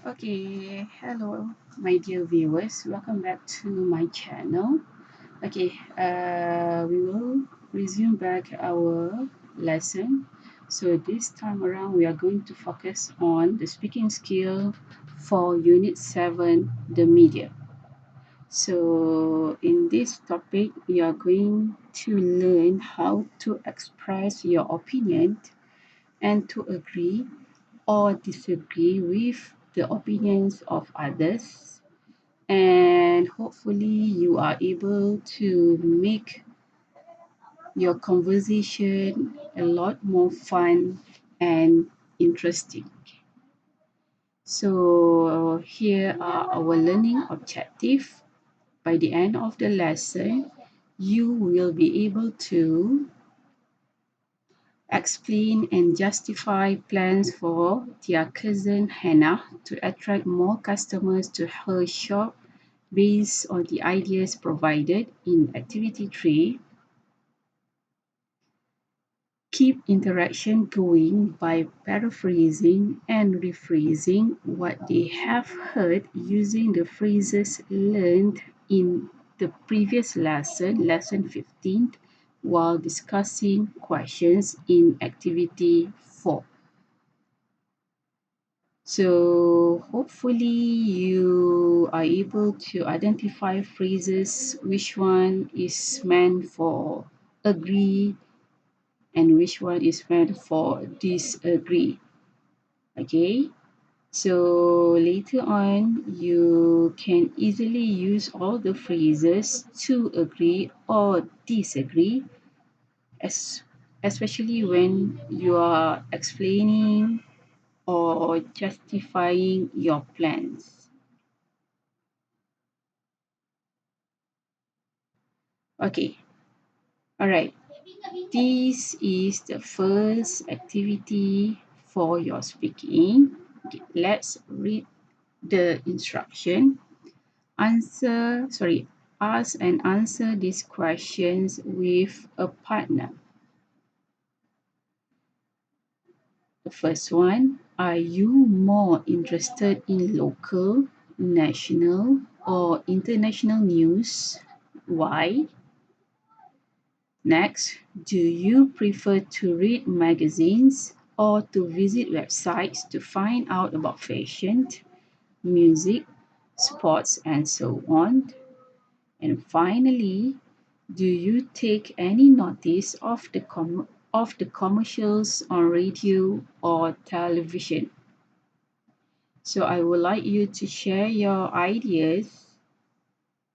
Okay, hello, my dear viewers. Welcome back to my channel. Okay, we will resume back our lesson. So this time around, we are going to focus on the speaking skill for Unit 7, the media. So in this topic, we are going to learn how to express your opinion and to agree or disagree with the opinions of others, and hopefully you are able to make your conversation a lot more fun and interesting. So here are our learning objective. By the end of the lesson, you will be able to explain and justify plans for their cousin Hannah to attract more customers to her shop based on the ideas provided in Activity 3. Keep interaction going by paraphrasing and rephrasing what they have heard using the phrases learned in the previous lesson, lesson 15, while discussing questions in Activity 4. So hopefully you are able to identify phrases which one is meant for agree and which one is meant for disagree. Okay, so later on you can easily use all the phrases to agree or disagree, as especially when you are explaining or justifying your plans. Okay, all right. This is the first activity for your speaking. Okay, let's read the instruction. Ask and answer these questions with a partner. The first one, are you more interested in local, national, or international news? Why? Next, do you prefer to read magazines or to visit websites to find out about fashion, music, sports, and so on? And finally, do you take any notice of the commercials on radio or television? So I would like you to share your ideas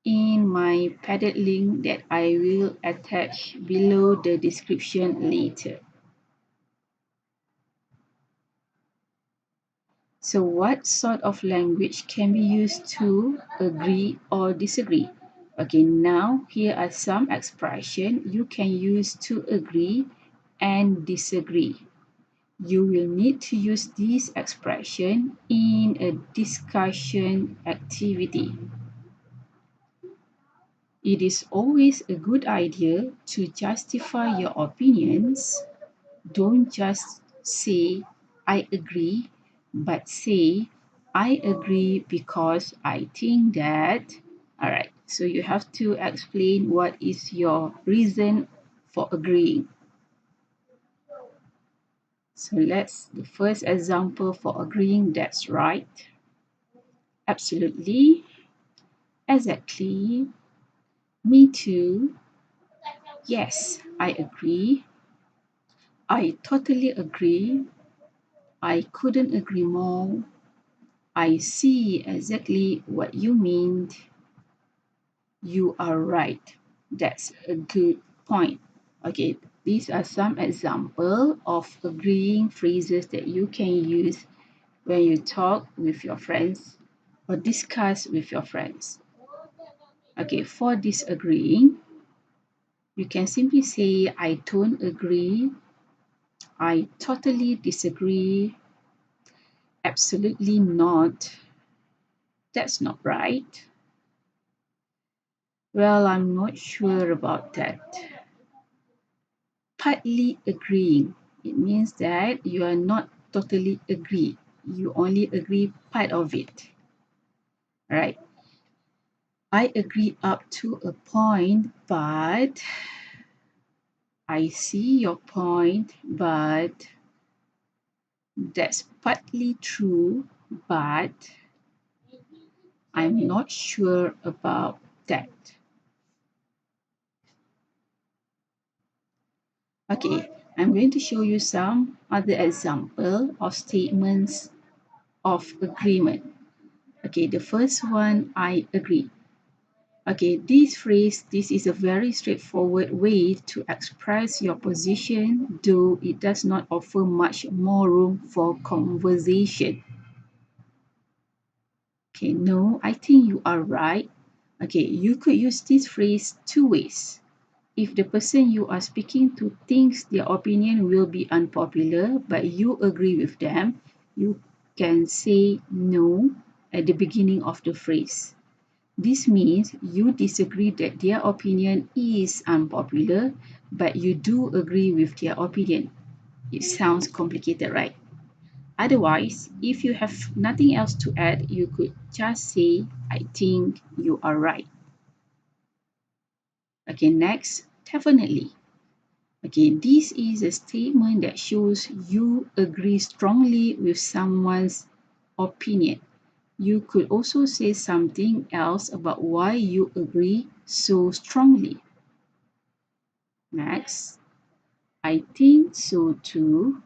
in my padded link that I will attach below the description later. So what sort of language can be used to agree or disagree? Okay, now here are some expressions you can use to agree and disagree. You will need to use this expression in a discussion activity. It is always a good idea to justify your opinions. Don't just say, I agree, but say, I agree because I think that. All right, so you have to explain what is your reason for agreeing. So the first example for agreeing, that's right. Absolutely. Exactly. Me too. Yes, I agree. I totally agree. I couldn't agree more. I see exactly what you mean. You are right. That's a good point. Okay, these are some examples of agreeing phrases that you can use when you talk with your friends or discuss with your friends. Okay, for disagreeing, you can simply say, I don't agree, I totally disagree, absolutely not, that's not right. Well, I'm not sure about that. Partly agreeing, it means that you are not totally agree. you only agree part of it. Right? I agree up to a point, but I see your point, but that's partly true, but I'm not sure about that. Okay, I'm going to show you some other example of statements of agreement. Okay, the first one, I agree. Okay, this phrase, this is a very straightforward way to express your position, though it does not offer much more room for conversation. Okay, no, I think you are right. Okay, you could use this phrase two ways. If the person you are speaking to thinks their opinion will be unpopular, but you agree with them, you can say no at the beginning of the phrase. This means you disagree that their opinion is unpopular, but you do agree with their opinion. It sounds complicated, right? Otherwise, if you have nothing else to add, you could just say, I think you are right. Okay, next, definitely. Okay, this is a statement that shows you agree strongly with someone's opinion. You could also say something else about why you agree so strongly. Next, I think so too,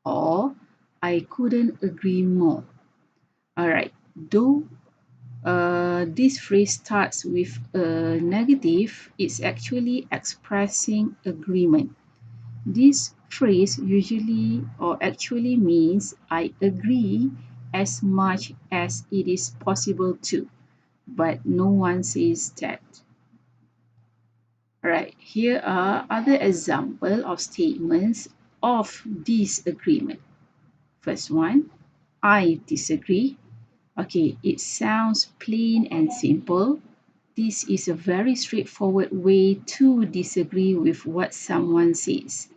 or I couldn't agree more. All right, though this phrase starts with a negative, it's actually expressing agreement. This phrase usually or actually means I agree as much as it is possible to, but no one says that. Right, here are other examples of statements of disagreement. First one, I disagree. Okay, it sounds plain and simple. This is a very straightforward way to disagree with what someone says.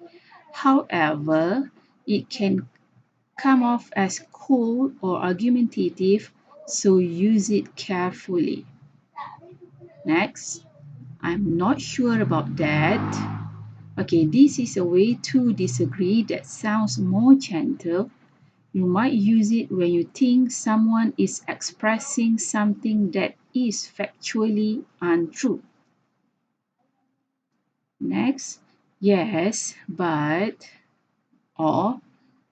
However, it can come off as cold or argumentative, so use it carefully. Next, I'm not sure about that. Okay, this is a way to disagree that sounds more gentle. You might use it when you think someone is expressing something that is factually untrue. Next, yes, but, or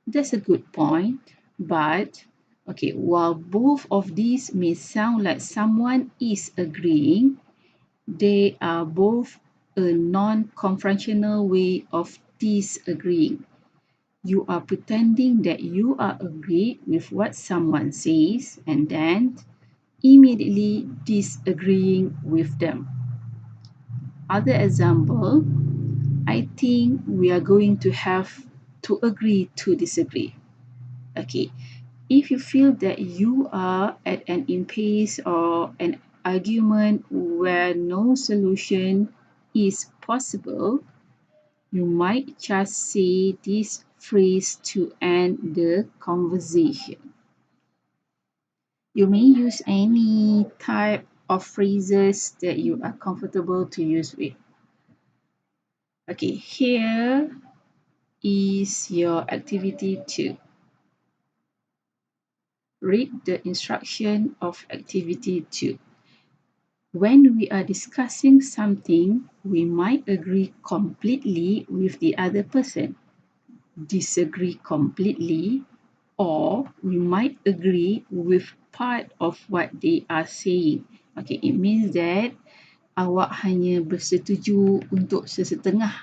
that's a good point, but, okay, while both of these may sound like someone is agreeing, they are both a non-confrontational way of disagreeing. You are pretending that you are agreed with what someone says and then immediately disagreeing with them. Other example, I think we are going to have to agree to disagree. Okay, if you feel that you are at an impasse or an argument where no solution is possible, you might just say this phrase to end the conversation. You may use any type of phrases that you are comfortable to use with. Okay, here is your activity 2. Read the instruction of activity 2. When we are discussing something, we might agree completely with the other person, disagree completely, or we might agree with part of what they are saying. Okay, it means that awak hanya bersetuju untuk sesetengah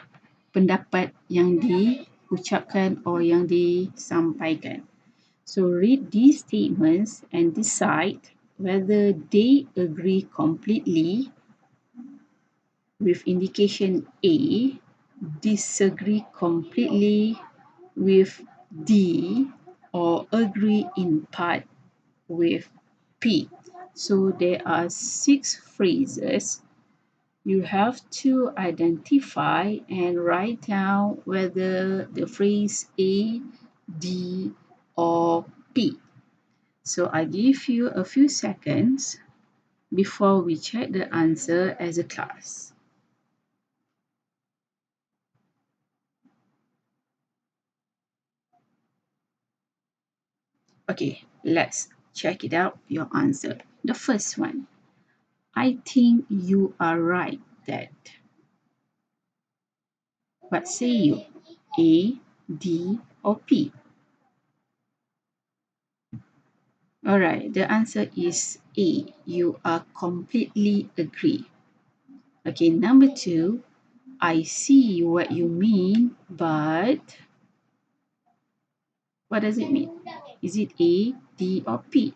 pendapat yang diucapkan or yang disampaikan. So read these statements and decide whether they agree completely with indication A, disagree completely with D, or agree in part with P. So there are 6 phrases. You have to identify and write down whether the phrase A, D, or P. So I give you a few seconds before we check the answer as a class. Okay, let's check it out, your answer. The first one, I think you are right, Dad. What say you? A, D, or P? Alright, the answer is A. You are completely agree. Okay, number two, I see what you mean, but what does it mean? Is it A, D, or P?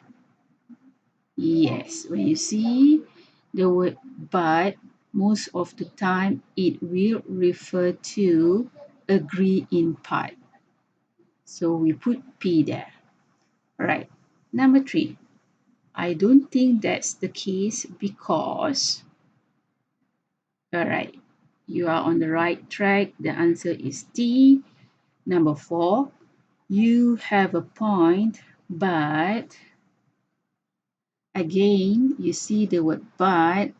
Yes, when you see the word but, most of the time it will refer to agree in part. So we put P there. Right. Number three, I don't think that's the case because, all right, you are on the right track. The answer is D. Number four, you have a point, but again, you see the word but,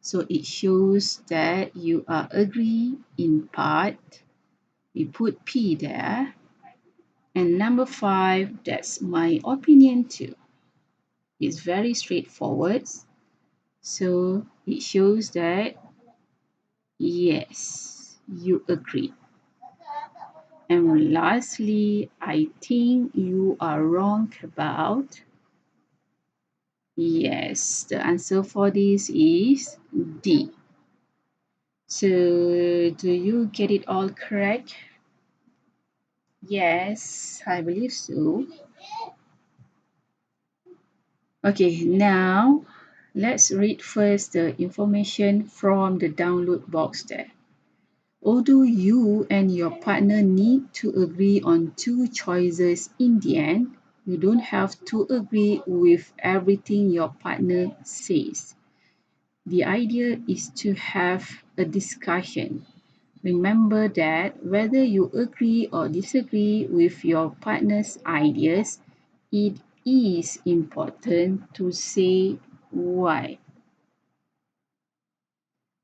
so it shows that you are agree in part. We put P there. And number five, that's my opinion too. It's very straightforward. So it shows that yes, you agree. And lastly, I think you are wrong about. Yes, the answer for this is D. So, do you get it all correct? Yes, I believe so. Okay, now let's read first the information from the download box there. Although you and your partner need to agree on two choices in the end, you don't have to agree with everything your partner says. The idea is to have a discussion. Remember that whether you agree or disagree with your partner's ideas, it is important to say why.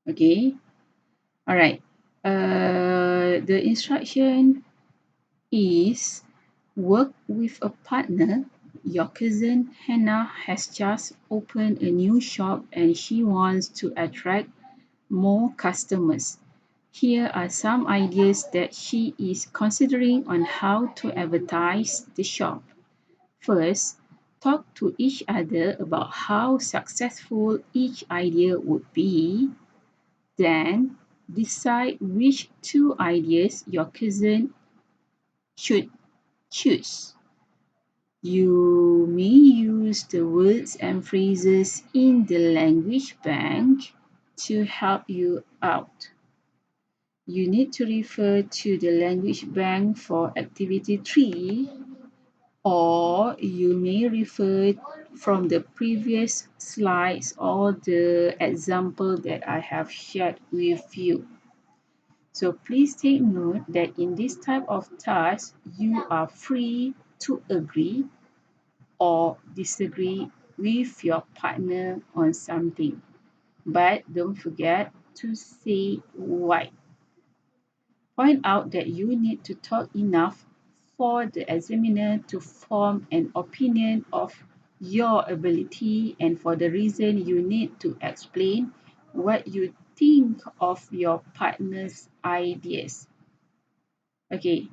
Okay? All right. The instruction is work with a partner. Your cousin Hannah has just opened a new shop and she wants to attract more customers. Here are some ideas that she is considering on how to advertise the shop. First, talk to each other about how successful each idea would be. Then, decide which two ideas your cousin should choose. You may use the words and phrases in the language bank to help you out. You need to refer to the language bank for activity 3, or you may refer from the previous slides or the example that I have shared with you. So please take note that in this type of task, you are free to agree or disagree with your partner on something. But don't forget to say why. Point out that you need to talk enough for the examiner to form an opinion of your ability, and for the reason you need to explain what you think of your partner's ideas. Okay,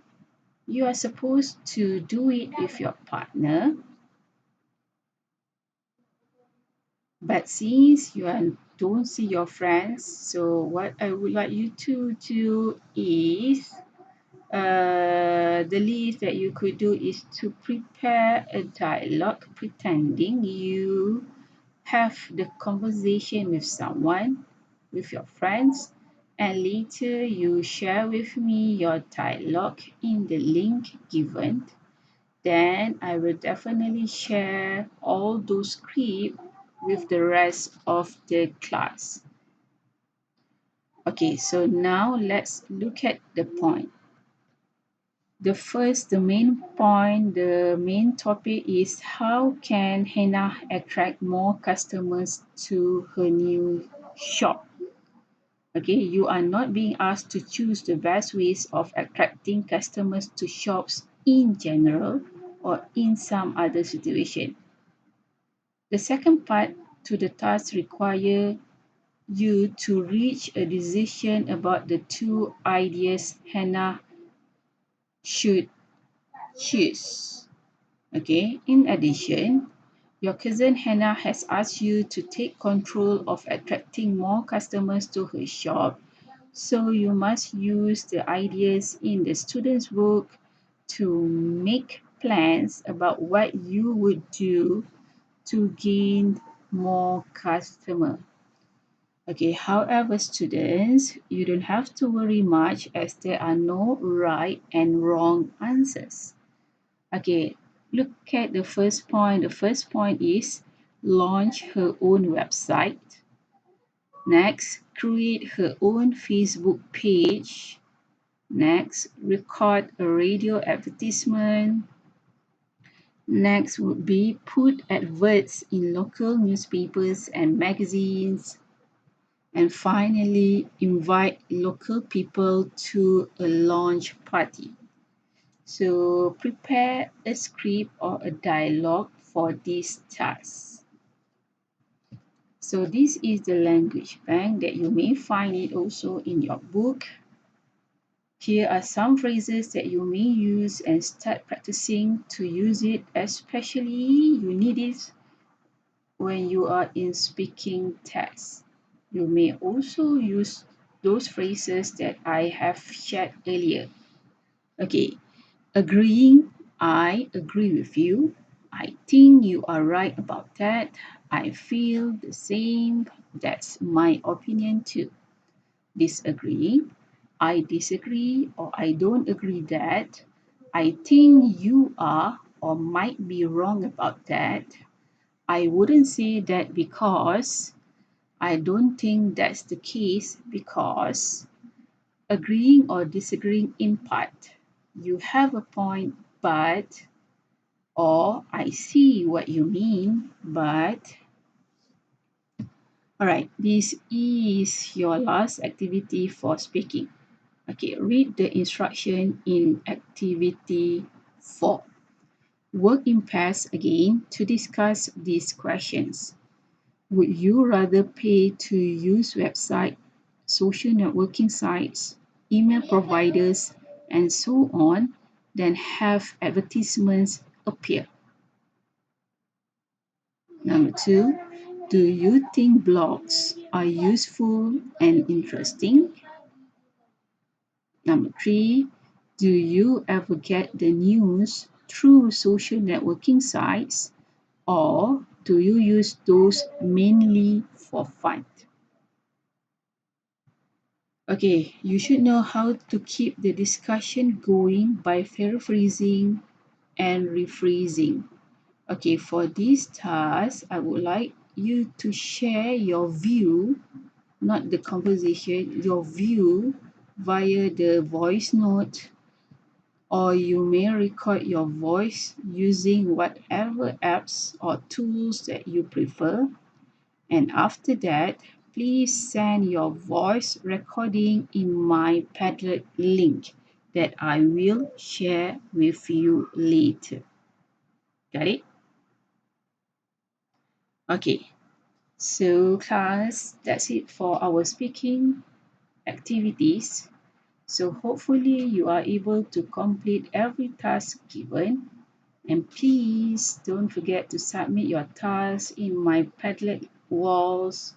you are supposed to do it with your partner, but since don't see your friends, so what I would like you to do is the least that you could do is to prepare a dialogue pretending you have the conversation with someone, with your friends, and later you share with me your dialogue in the link given. Then I will definitely share all those scripts with the rest of the class. Okay, so now let's look at the point. The main point, the main topic is how can Hannah attract more customers to her new shop? Okay, you are not being asked to choose the best ways of attracting customers to shops in general or in some other situation. The second part to the task require you to reach a decision about the two ideas Hannah should choose. Okay, in addition, your cousin Hannah has asked you to take control of attracting more customers to her shop. So you must use the ideas in the student's book to make plans about what you would do to gain more customer. Okay, however, students, you don't have to worry much as there are no right and wrong answers. Okay, look at the first point. The first point is launch her own website. Next, create her own Facebook page. Next, record a radio advertisement. Next would be put adverts in local newspapers and magazines. And finally, invite local people to a launch party. So prepare a script or a dialogue for this task. So this is the language bank that you may find it also in your book. Here are some phrases that you may use and start practicing to use it, especially you need it when you are in speaking tests. You may also use those phrases that I have shared earlier. Okay, agreeing, I agree with you. I think you are right about that. I feel the same. That's my opinion too. Disagreeing, I disagree or I don't agree that. I think you are or might be wrong about that. I wouldn't say that because I don't think that's the case because agreeing or disagreeing in part. You have a point, but or I see what you mean, but all right, this is your last activity for speaking. Okay, read the instruction in activity 4. Work in pairs again to discuss these questions. Would you rather pay to use website, social networking sites, email providers, and so on than have advertisements appear? Number 2, do you think blogs are useful and interesting? Number 3, do you ever get the news through social networking sites or do you use those mainly for fun? Okay, you should know how to keep the discussion going by paraphrasing and rephrasing. Okay, for this task, I would like you to share your view, not the conversation, your view via the voice note, or you may record your voice using whatever apps or tools that you prefer. And after that, please send your voice recording in my Padlet link that I will share with you later. Got it? Okay, so class, that's it for our speaking activities. So hopefully you are able to complete every task given. And please don't forget to submit your tasks in my Padlet walls.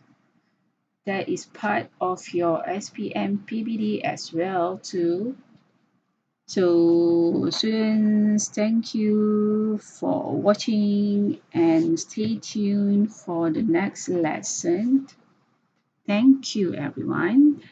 That is part of your SPM PBD as well too. So students, thank you for watching and stay tuned for the next lesson. Thank you everyone.